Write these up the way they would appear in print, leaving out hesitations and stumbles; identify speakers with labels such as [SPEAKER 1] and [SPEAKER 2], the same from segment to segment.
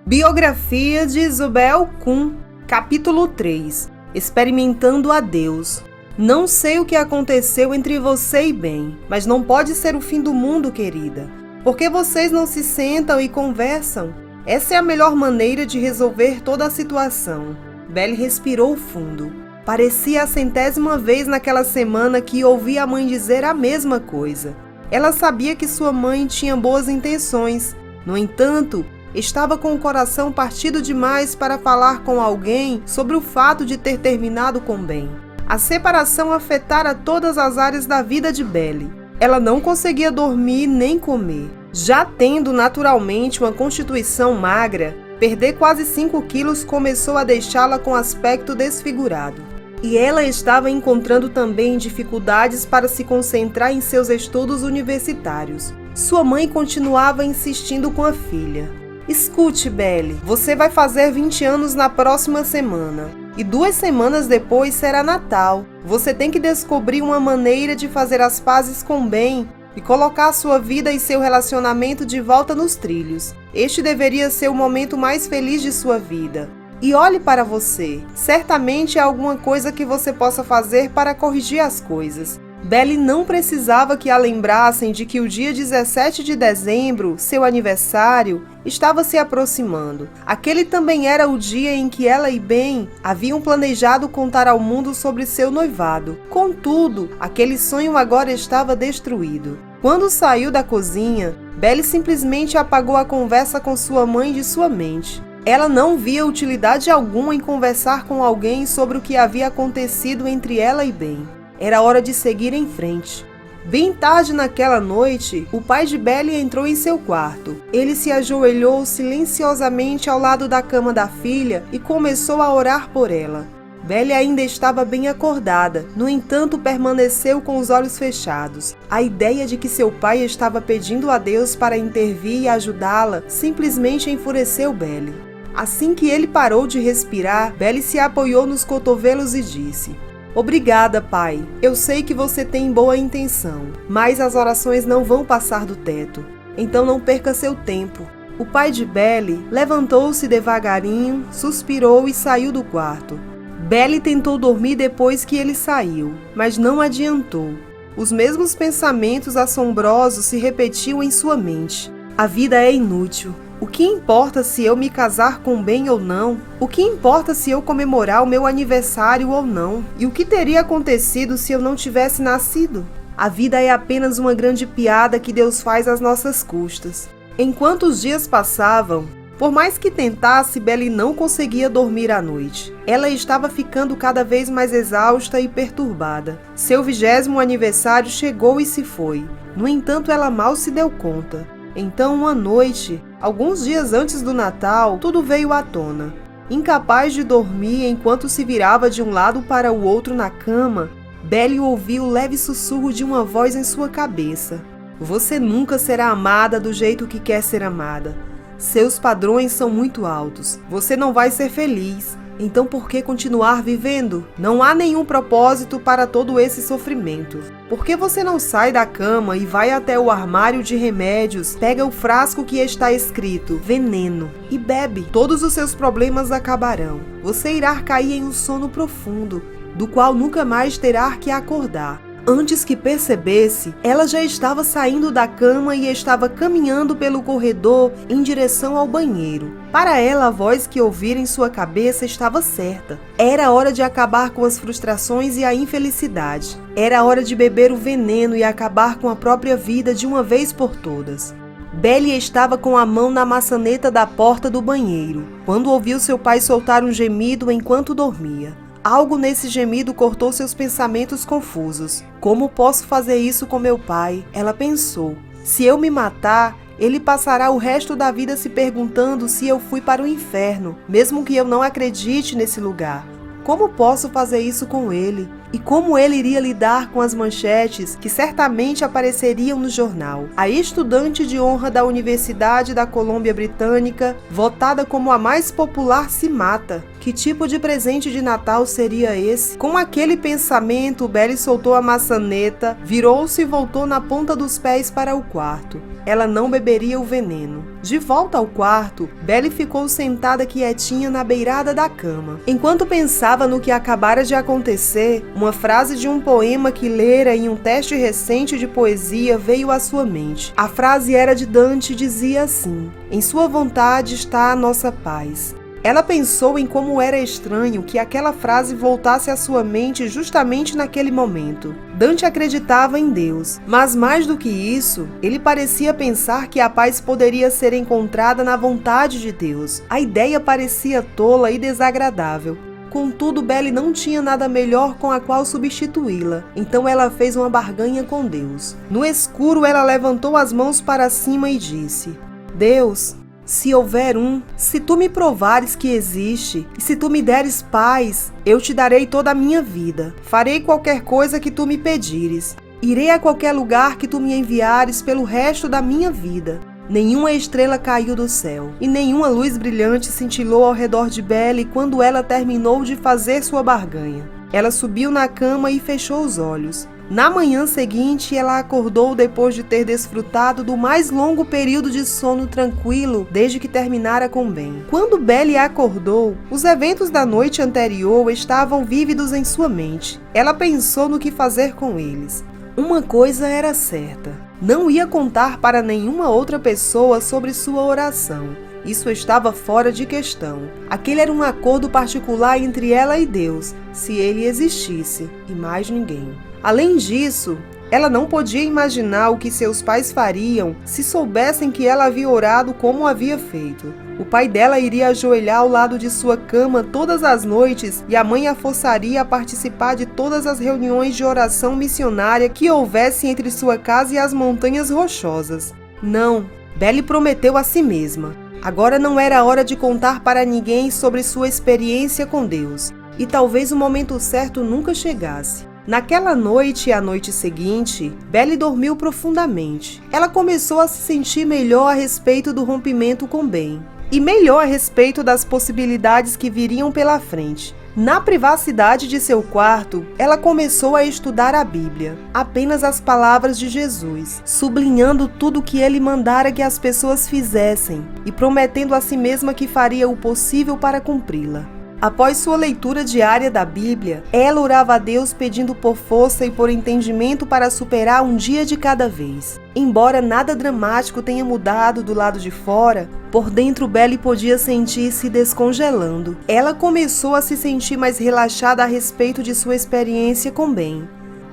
[SPEAKER 1] Biografia de Zubel Kun, capítulo 3. Experimentando a Deus. Não sei o que aconteceu entre você e Ben, mas não pode ser o fim do mundo, querida. Por que vocês não se sentam e conversam? Essa é a melhor maneira de resolver toda a situação. Belly respirou fundo. Parecia a 100ª vez naquela semana que ouvia a mãe dizer a mesma coisa. Ela sabia que sua mãe tinha boas intenções. No entanto, estava com o coração partido demais para falar com alguém sobre o fato de ter terminado com Ben. A separação afetara todas as áreas da vida de Belly. Ela não conseguia dormir nem comer. Já tendo naturalmente uma constituição magra, perder quase 5 quilos começou a deixá-la com aspecto desfigurado. E ela estava encontrando também dificuldades para se concentrar em seus estudos universitários. Sua mãe continuava insistindo com a filha. Escute, Belly, você vai fazer 20 anos na próxima semana. E 2 semanas depois será Natal. Você tem que descobrir uma maneira de fazer as pazes com Ben e colocar sua vida e seu relacionamento de volta nos trilhos. Este deveria ser o momento mais feliz de sua vida. E olhe para você. Certamente há alguma coisa que você possa fazer para corrigir as coisas. Belly não precisava que a lembrassem de que o dia 17 de dezembro, seu aniversário, estava se aproximando. Aquele também era o dia em que ela e Ben haviam planejado contar ao mundo sobre seu noivado. Contudo, aquele sonho agora estava destruído. Quando saiu da cozinha, Belly simplesmente apagou a conversa com sua mãe de sua mente. Ela não via utilidade alguma em conversar com alguém sobre o que havia acontecido entre ela e Ben. Era hora de seguir em frente. Bem tarde naquela noite, o pai de Belly entrou em seu quarto. Ele se ajoelhou silenciosamente ao lado da cama da filha e começou a orar por ela. Belly ainda estava bem acordada, no entanto permaneceu com os olhos fechados. A ideia de que seu pai estava pedindo a Deus para intervir e ajudá-la simplesmente enfureceu Belly. Assim que ele parou de respirar, Belly se apoiou nos cotovelos e disse: "Obrigada, pai. Eu sei que você tem boa intenção, mas as orações não vão passar do teto. Então não perca seu tempo." O pai de Belly levantou-se devagarinho, suspirou e saiu do quarto. Belly tentou dormir depois que ele saiu, mas não adiantou. Os mesmos pensamentos assombrosos se repetiam em sua mente. A vida é inútil. O que importa se eu me casar com Ben ou não? O que importa se eu comemorar o meu aniversário ou não? E o que teria acontecido se eu não tivesse nascido? A vida é apenas uma grande piada que Deus faz às nossas custas. Enquanto os dias passavam, por mais que tentasse, Belly não conseguia dormir à noite. Ela estava ficando cada vez mais exausta e perturbada. Seu 20º aniversário chegou e se foi. No entanto, ela mal se deu conta. Então, uma noite, alguns dias antes do Natal, tudo veio à tona. Incapaz de dormir enquanto se virava de um lado para o outro na cama, Belly ouviu o leve sussurro de uma voz em sua cabeça. Você nunca será amada do jeito que quer ser amada. Seus padrões são muito altos. Você não vai ser feliz. Então por que continuar vivendo? Não há nenhum propósito para todo esse sofrimento. Por que você não sai da cama e vai até o armário de remédios, pega o frasco que está escrito veneno e bebe? Todos os seus problemas acabarão. Você irá cair em um sono profundo, do qual nunca mais terá que acordar. Antes que percebesse, ela já estava saindo da cama e estava caminhando pelo corredor em direção ao banheiro. Para ela, a voz que ouvira em sua cabeça estava certa. Era hora de acabar com as frustrações e a infelicidade. Era hora de beber o veneno e acabar com a própria vida de uma vez por todas. Belly estava com a mão na maçaneta da porta do banheiro, quando ouviu seu pai soltar um gemido enquanto dormia. Algo nesse gemido cortou seus pensamentos confusos. Como posso fazer isso com meu pai? Ela pensou. Se eu me matar, ele passará o resto da vida se perguntando se eu fui para o inferno, mesmo que eu não acredite nesse lugar. Como posso fazer isso com ele? E como ele iria lidar com as manchetes que certamente apareceriam no jornal? A estudante de honra da Universidade da Colômbia Britânica, votada como a mais popular, se mata. Que tipo de presente de Natal seria esse? Com aquele pensamento, Belly soltou a maçaneta, virou-se e voltou na ponta dos pés para o quarto. ela não beberia o veneno. De volta ao quarto, Belle ficou sentada quietinha na beirada da cama. Enquanto pensava no que acabara de acontecer, uma frase de um poema que lera em um teste recente de poesia veio à sua mente. A frase era de Dante e dizia assim: "Em sua vontade está a nossa paz." Ela pensou em como era estranho que aquela frase voltasse à sua mente justamente naquele momento. Dante acreditava em Deus, mas mais do que isso, ele parecia pensar que a paz poderia ser encontrada na vontade de Deus. A ideia parecia tola e desagradável. Contudo, Belle não tinha nada melhor com a qual substituí-la, então ela fez uma barganha com Deus. No escuro, ela levantou as mãos para cima e disse: "Deus, se houver se tu me provares que existe, e se tu me deres paz, eu te darei toda a minha vida. Farei qualquer coisa que tu me pedires. Irei a qualquer lugar que tu me enviares pelo resto da minha vida." Nenhuma estrela caiu do céu, e nenhuma luz brilhante cintilou ao redor de Belle quando ela terminou de fazer sua barganha. Ela subiu na cama e fechou os olhos. Na manhã seguinte, ela acordou depois de ter desfrutado do mais longo período de sono tranquilo desde que terminara com Ben. Quando Belle acordou, os eventos da noite anterior estavam vívidos em sua mente. Ela pensou no que fazer com eles. Uma coisa era certa: não ia contar para nenhuma outra pessoa sobre sua oração. Isso estava fora de questão. Aquele era um acordo particular entre ela e Deus, se ele existisse, e mais ninguém. Além disso, ela não podia imaginar o que seus pais fariam se soubessem que ela havia orado como havia feito. O pai dela iria ajoelhar ao lado de sua cama todas as noites e a mãe a forçaria a participar de todas as reuniões de oração missionária que houvesse entre sua casa e as montanhas rochosas. Não, Belle prometeu a si mesma. Agora não era hora de contar para ninguém sobre sua experiência com Deus, e talvez o momento certo nunca chegasse. Naquela noite e a noite seguinte, Belle dormiu profundamente. Ela começou a se sentir melhor a respeito do rompimento com Ben, e melhor a respeito das possibilidades que viriam pela frente. Na privacidade de seu quarto, ela começou a estudar a Bíblia, apenas as palavras de Jesus, sublinhando tudo o que ele mandara que as pessoas fizessem e prometendo a si mesma que faria o possível para cumpri-la. Após sua leitura diária da Bíblia, ela orava a Deus pedindo por força e por entendimento para superar um dia de cada vez. Embora nada dramático tenha mudado do lado de fora, por dentro Belle podia sentir-se descongelando. Ela começou a se sentir mais relaxada a respeito de sua experiência com Ben.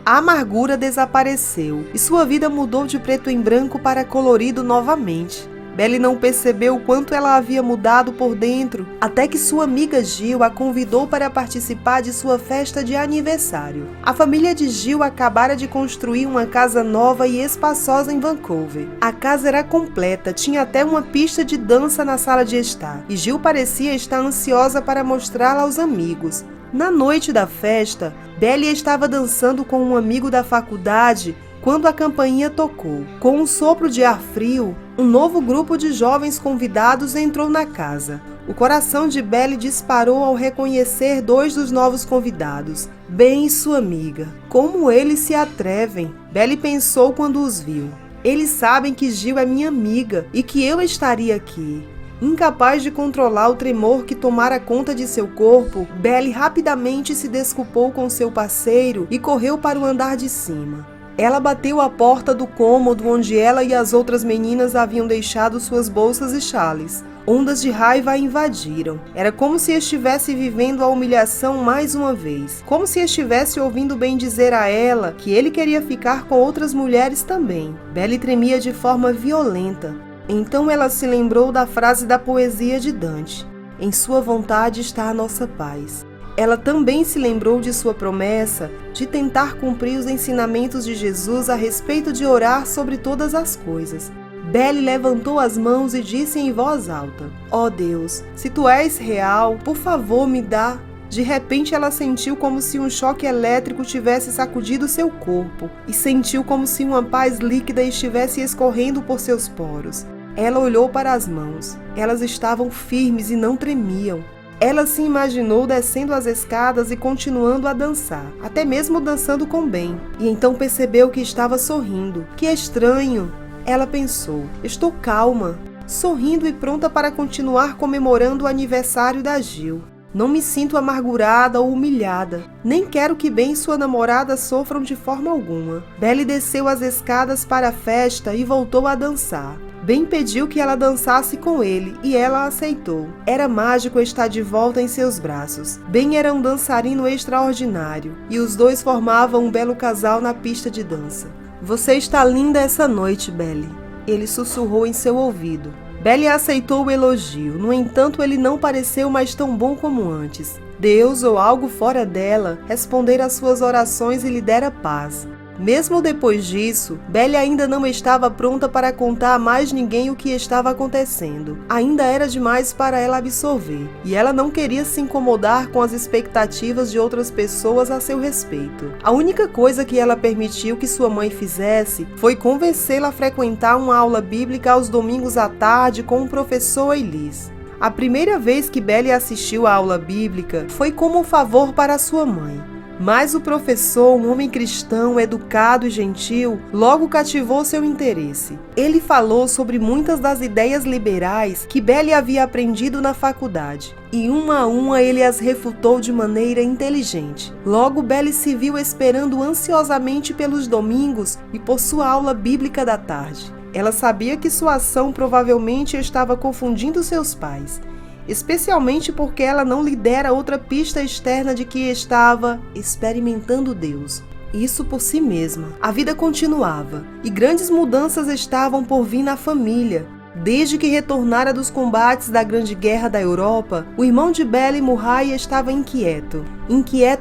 [SPEAKER 1] A amargura desapareceu e sua vida mudou de preto em branco para colorido novamente. Belle não percebeu o quanto ela havia mudado por dentro, até que sua amiga Jill a convidou para participar de sua festa de aniversário. A família de Jill acabara de construir uma casa nova e espaçosa em Vancouver. A casa era completa, tinha até uma pista de dança na sala de estar, e Jill parecia estar ansiosa para mostrá-la aos amigos. Na noite da festa, Belle estava dançando com um amigo da faculdade quando a campainha tocou. Com um sopro de ar frio, um novo grupo de jovens convidados entrou na casa. O coração de Belle disparou ao reconhecer dois dos novos convidados, Ben e sua amiga. Como eles se atrevem? Belle pensou quando os viu. Eles sabem que Jill é minha amiga e que eu estaria aqui. Incapaz de controlar o tremor que tomara conta de seu corpo, Belle rapidamente se desculpou com seu parceiro e correu para o andar de cima. Ela bateu a porta do cômodo onde ela e as outras meninas haviam deixado suas bolsas e chales. Ondas de raiva a invadiram. Era como se estivesse vivendo a humilhação mais uma vez. Como se estivesse ouvindo Ben dizer a ela que ele queria ficar com outras mulheres também. Belle tremia de forma violenta. Então ela se lembrou da frase da poesia de Dante: "Em sua vontade está a nossa paz." Ela também se lembrou de sua promessa de tentar cumprir os ensinamentos de Jesus a respeito de orar sobre todas as coisas. Belle levantou as mãos e disse em voz alta: "Ó Deus, se tu és real, por favor me dá." De repente ela sentiu como se um choque elétrico tivesse sacudido seu corpo e sentiu como se uma paz líquida estivesse escorrendo por seus poros. Ela olhou para as mãos. Elas estavam firmes e não tremiam. Ela se imaginou descendo as escadas e continuando a dançar, até mesmo dançando com Ben. E então percebeu que estava sorrindo. Que estranho! Ela pensou: estou calma, sorrindo e pronta para continuar comemorando o aniversário da Gil. Não me sinto amargurada ou humilhada. Nem quero que Ben e sua namorada sofram de forma alguma. Belly desceu as escadas para a festa e voltou a dançar. Ben pediu que ela dançasse com ele e ela aceitou. Era mágico estar de volta em seus braços. Ben era um dançarino extraordinário e os dois formavam um belo casal na pista de dança. Você está linda essa noite, Belly. Ele sussurrou em seu ouvido. Belly aceitou o elogio, no entanto ele não pareceu mais tão bom como antes. Deus ou algo fora dela respondera às suas orações e lhe dera paz. Mesmo depois disso, Belly ainda não estava pronta para contar a mais ninguém o que estava acontecendo. Ainda era demais para ela absorver, e ela não queria se incomodar com as expectativas de outras pessoas a seu respeito. A única coisa que ela permitiu que sua mãe fizesse foi convencê-la a frequentar uma aula bíblica aos domingos à tarde com o professor Elise. A primeira vez que Belly assistiu à aula bíblica foi como um favor para sua mãe. Mas o professor, um homem cristão, educado e gentil, logo cativou seu interesse. Ele falou sobre muitas das ideias liberais que Belly havia aprendido na faculdade, e uma a uma ele as refutou de maneira inteligente. Logo Belly se viu esperando ansiosamente pelos domingos e por sua aula bíblica da tarde. Ela sabia que sua ação provavelmente estava confundindo seus pais, especialmente porque ela não lhe dera outra pista externa de que estava experimentando Deus. Isso por si mesma. A vida continuava, e grandes mudanças estavam por vir na família. Desde que retornara dos combates da Grande Guerra da Europa, o irmão de Belly, Murray, estava inquieto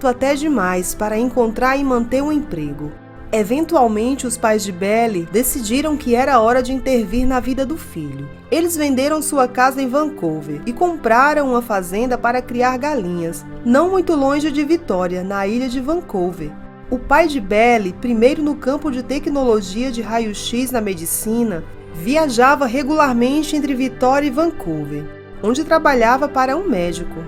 [SPEAKER 1] até demais para encontrar e manter um emprego. Eventualmente, os pais de Belly decidiram que era hora de intervir na vida do filho. Eles venderam sua casa em Vancouver e compraram uma fazenda para criar galinhas, não muito longe de Vitória, na ilha de Vancouver. O pai de Belly, primeiro no campo de tecnologia de raio-x na medicina, viajava regularmente entre Vitória e Vancouver, onde trabalhava para um médico.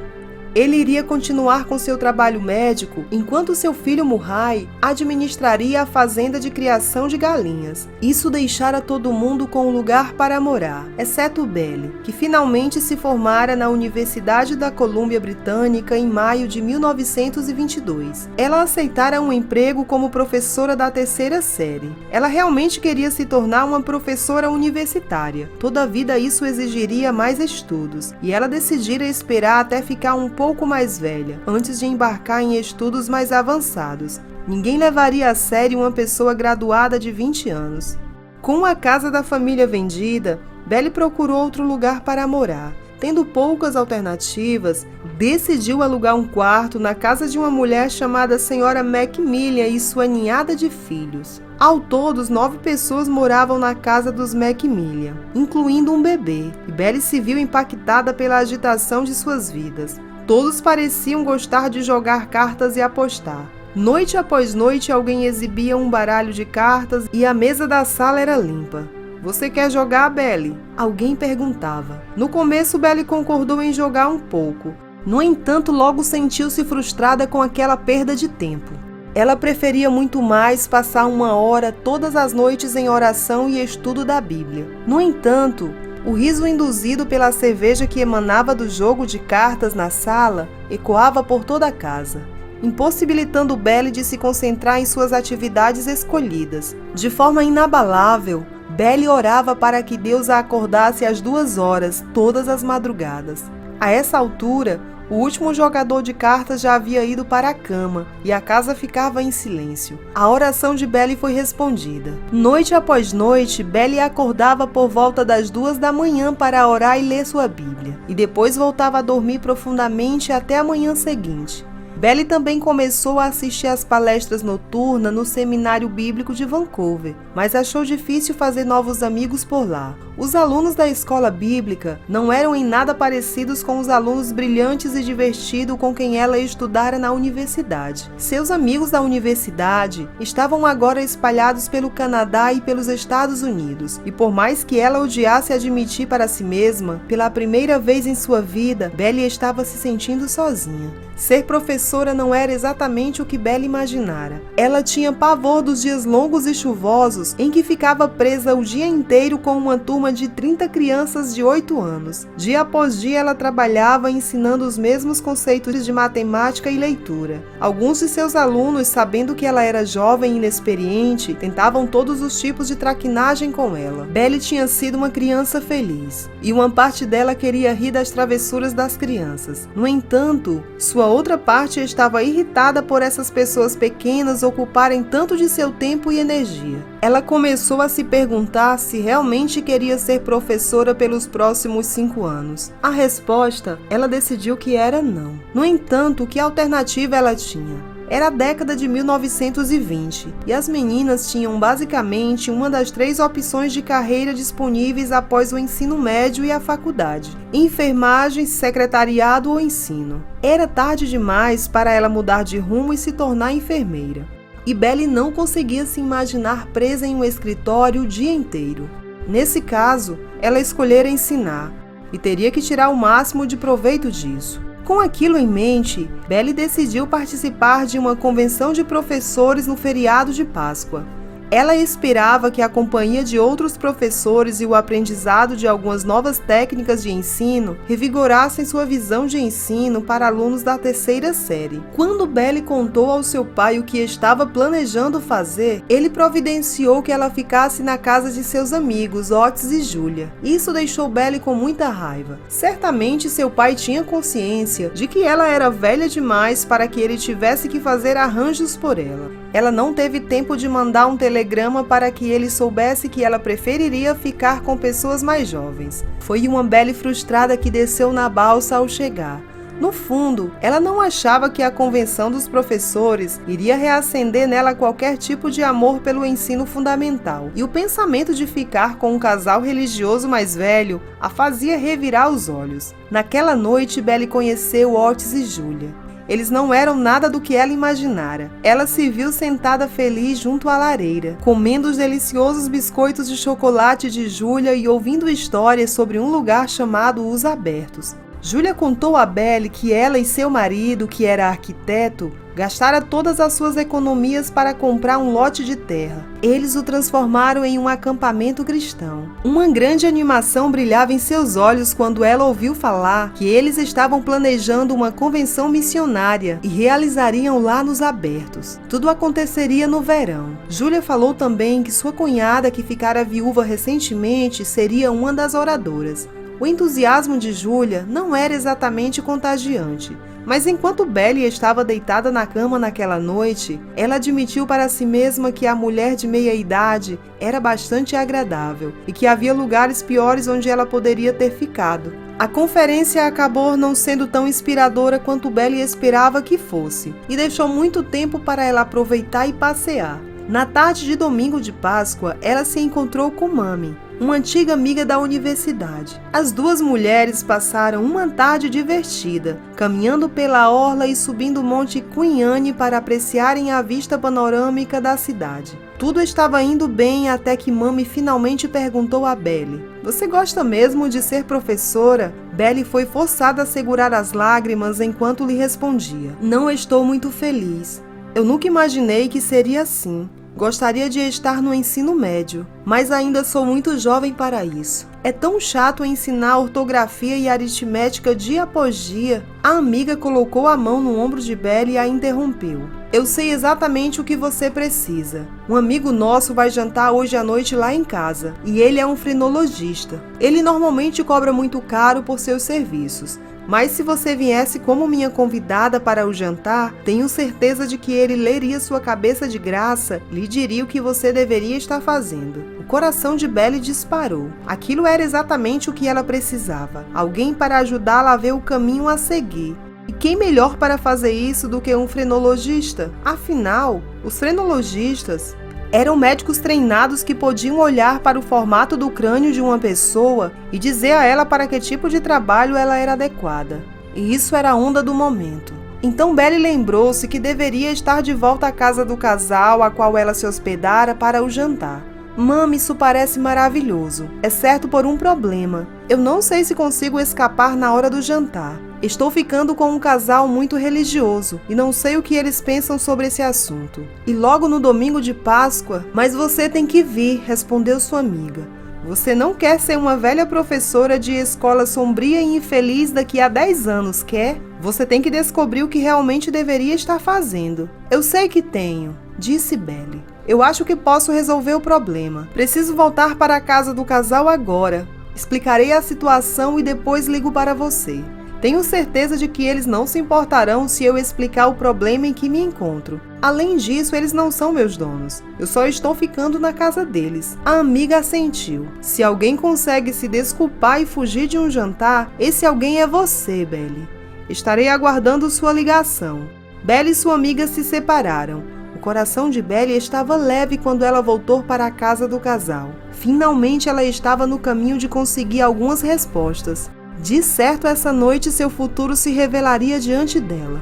[SPEAKER 1] Ele iria continuar com seu trabalho médico enquanto seu filho Murray administraria a fazenda de criação de galinhas. Isso deixara todo mundo com um lugar para morar, exceto Belly, que finalmente se formara na Universidade da Colômbia Britânica em maio de 1922. Ela aceitara um emprego como professora da terceira série. Ela realmente queria se tornar uma professora universitária. Toda a vida isso exigiria mais estudos, e ela decidira esperar até ficar um pouco mais velha, antes de embarcar em estudos mais avançados. Ninguém levaria a sério uma pessoa graduada de 20 anos. Com a casa da família vendida, Belly procurou outro lugar para morar. Tendo poucas alternativas, decidiu alugar um quarto na casa de uma mulher chamada Sra. Macmillan e sua ninhada de filhos. Ao todo, 9 pessoas moravam na casa dos Macmillan, incluindo um bebê, e Belly se viu impactada pela agitação de suas vidas. Todos pareciam gostar de jogar cartas e apostar. Noite após noite, alguém exibia um baralho de cartas e a mesa da sala era limpa. Você quer jogar, Belly? Alguém perguntava. No começo, Belly concordou em jogar um pouco. No entanto, logo sentiu-se frustrada com aquela perda de tempo. Ela preferia muito mais passar 1 hora todas as noites em oração e estudo da Bíblia. No entanto, o riso induzido pela cerveja que emanava do jogo de cartas na sala ecoava por toda a casa, impossibilitando Belly de se concentrar em suas atividades escolhidas. De forma inabalável, Belly orava para que Deus a acordasse às 2 horas, todas as madrugadas. A essa altura, o último jogador de cartas já havia ido para a cama e a casa ficava em silêncio. A oração de Belly foi respondida. Noite após noite, Belly acordava por volta das 2 da manhã para orar e ler sua Bíblia, e depois voltava a dormir profundamente até a manhã seguinte. Belly também começou a assistir às palestras noturnas no Seminário Bíblico de Vancouver, mas achou difícil fazer novos amigos por lá. Os alunos da escola bíblica não eram em nada parecidos com os alunos brilhantes e divertidos com quem ela estudara na universidade. Seus amigos da universidade estavam agora espalhados pelo Canadá e pelos Estados Unidos, e por mais que ela odiasse admitir para si mesma, pela primeira vez em sua vida, Belly estava se sentindo sozinha. Ser professora não era exatamente o que Belly imaginara. Ela tinha pavor dos dias longos e chuvosos em que ficava presa o dia inteiro com uma turma de 30 crianças de 8 anos. Dia após dia ela trabalhava ensinando os mesmos conceitos de matemática e leitura. Alguns de seus alunos, sabendo que ela era jovem e inexperiente, tentavam todos os tipos de traquinagem com ela. Belly tinha sido uma criança feliz, e uma parte dela queria rir das travessuras das crianças. No entanto, sua outra parte estava irritada por essas pessoas pequenas ocuparem tanto de seu tempo e energia. Ela começou a se perguntar se realmente queria ser professora pelos próximos 5 anos. A resposta, ela decidiu que era não. No entanto, que alternativa ela tinha? Era a década de 1920 e as meninas tinham basicamente uma das 3 opções de carreira disponíveis após o ensino médio e a faculdade: enfermagem, secretariado ou ensino. Era tarde demais para ela mudar de rumo e se tornar enfermeira. E Belly não conseguia se imaginar presa em um escritório o dia inteiro. Nesse caso, ela escolhera ensinar e teria que tirar o máximo de proveito disso. Com aquilo em mente, Belly decidiu participar de uma convenção de professores no feriado de Páscoa. Ela esperava que a companhia de outros professores e o aprendizado de algumas novas técnicas de ensino revigorassem sua visão de ensino para alunos da 3ª série. Quando Belly contou ao seu pai o que estava planejando fazer, ele providenciou que ela ficasse na casa de seus amigos, Otis e Julia. Isso deixou Belly com muita raiva. Certamente seu pai tinha consciência de que ela era velha demais para que ele tivesse que fazer arranjos por ela. Ela não teve tempo de mandar um telegrama para que ele soubesse que ela preferiria ficar com pessoas mais jovens. Foi uma Belly frustrada que desceu na balsa ao chegar. No fundo, ela não achava que a convenção dos professores iria reacender nela qualquer tipo de amor pelo ensino fundamental, e o pensamento de ficar com um casal religioso mais velho a fazia revirar os olhos. Naquela noite, Belly conheceu Otis e Julia. Eles não eram nada do que ela imaginara. Ela se viu sentada feliz junto à lareira, comendo os deliciosos biscoitos de chocolate de Julia e ouvindo histórias sobre um lugar chamado Os Abertos. Julia contou a Belly que ela e seu marido, que era arquiteto, gastara todas as suas economias para comprar um lote de terra. Eles o transformaram em um acampamento cristão. Uma grande animação brilhava em seus olhos quando ela ouviu falar que eles estavam planejando uma convenção missionária e realizariam lá nos Abertos. Tudo aconteceria no verão. Julia falou também que sua cunhada, que ficara viúva recentemente, seria uma das oradoras. O entusiasmo de Julia não era exatamente contagiante, mas enquanto Belly estava deitada na cama naquela noite, ela admitiu para si mesma que a mulher de meia-idade era bastante agradável e que havia lugares piores onde ela poderia ter ficado. A conferência acabou não sendo tão inspiradora quanto Belly esperava que fosse, e deixou muito tempo para ela aproveitar e passear. Na tarde de domingo de Páscoa, ela se encontrou com Mami, uma antiga amiga da universidade. As duas mulheres passaram uma tarde divertida, caminhando pela orla e subindo o Monte Queen Anne para apreciarem a vista panorâmica da cidade. Tudo estava indo bem até que Mami finalmente perguntou a Belly: "Você gosta mesmo de ser professora?" Belly foi forçada a segurar as lágrimas enquanto lhe respondia: "Não estou muito feliz. Eu nunca imaginei que seria assim. Gostaria de estar no ensino médio, mas ainda sou muito jovem para isso. É tão chato ensinar ortografia e aritmética dia após dia." A amiga colocou a mão no ombro de Belly e a interrompeu. "Eu sei exatamente o que você precisa. Um amigo nosso vai jantar hoje à noite lá em casa, e ele é um frenologista. Ele normalmente cobra muito caro por seus serviços. Mas se você viesse como minha convidada para o jantar, tenho certeza de que ele leria sua cabeça de graça e lhe diria o que você deveria estar fazendo." O coração de Belly disparou. Aquilo era exatamente o que ela precisava. Alguém para ajudá-la a ver o caminho a seguir. E quem melhor para fazer isso do que um frenologista? Afinal, os frenologistas Eram médicos treinados que podiam olhar para o formato do crânio de uma pessoa e dizer a ela para que tipo de trabalho ela era adequada. E isso era a onda do momento. Então Belle lembrou-se que deveria estar de volta à casa do casal a qual ela se hospedara para o jantar. Mami, isso parece maravilhoso, exceto por um problema. Eu não sei se consigo escapar na hora do jantar. Estou ficando com um casal muito religioso e não sei o que eles pensam sobre esse assunto. E logo no domingo de Páscoa, mas você tem que vir, respondeu sua amiga. Você não quer ser uma velha professora de escola sombria e infeliz daqui a 10 anos, quer? Você tem que descobrir o que realmente deveria estar fazendo. Eu sei que tenho, disse Belle. Eu acho que posso resolver o problema. Preciso voltar para a casa do casal agora. Explicarei a situação e depois ligo para você. Tenho certeza de que eles não se importarão se eu explicar o problema em que me encontro. Além disso, eles não são meus donos. Eu só estou ficando na casa deles. A amiga assentiu. Se alguém consegue se desculpar e fugir de um jantar, esse alguém é você, Belle. Estarei aguardando sua ligação. Belle e sua amiga se separaram. O coração de Belle estava leve quando ela voltou para a casa do casal. Finalmente ela estava no caminho de conseguir algumas respostas. De certo, essa noite seu futuro se revelaria diante dela.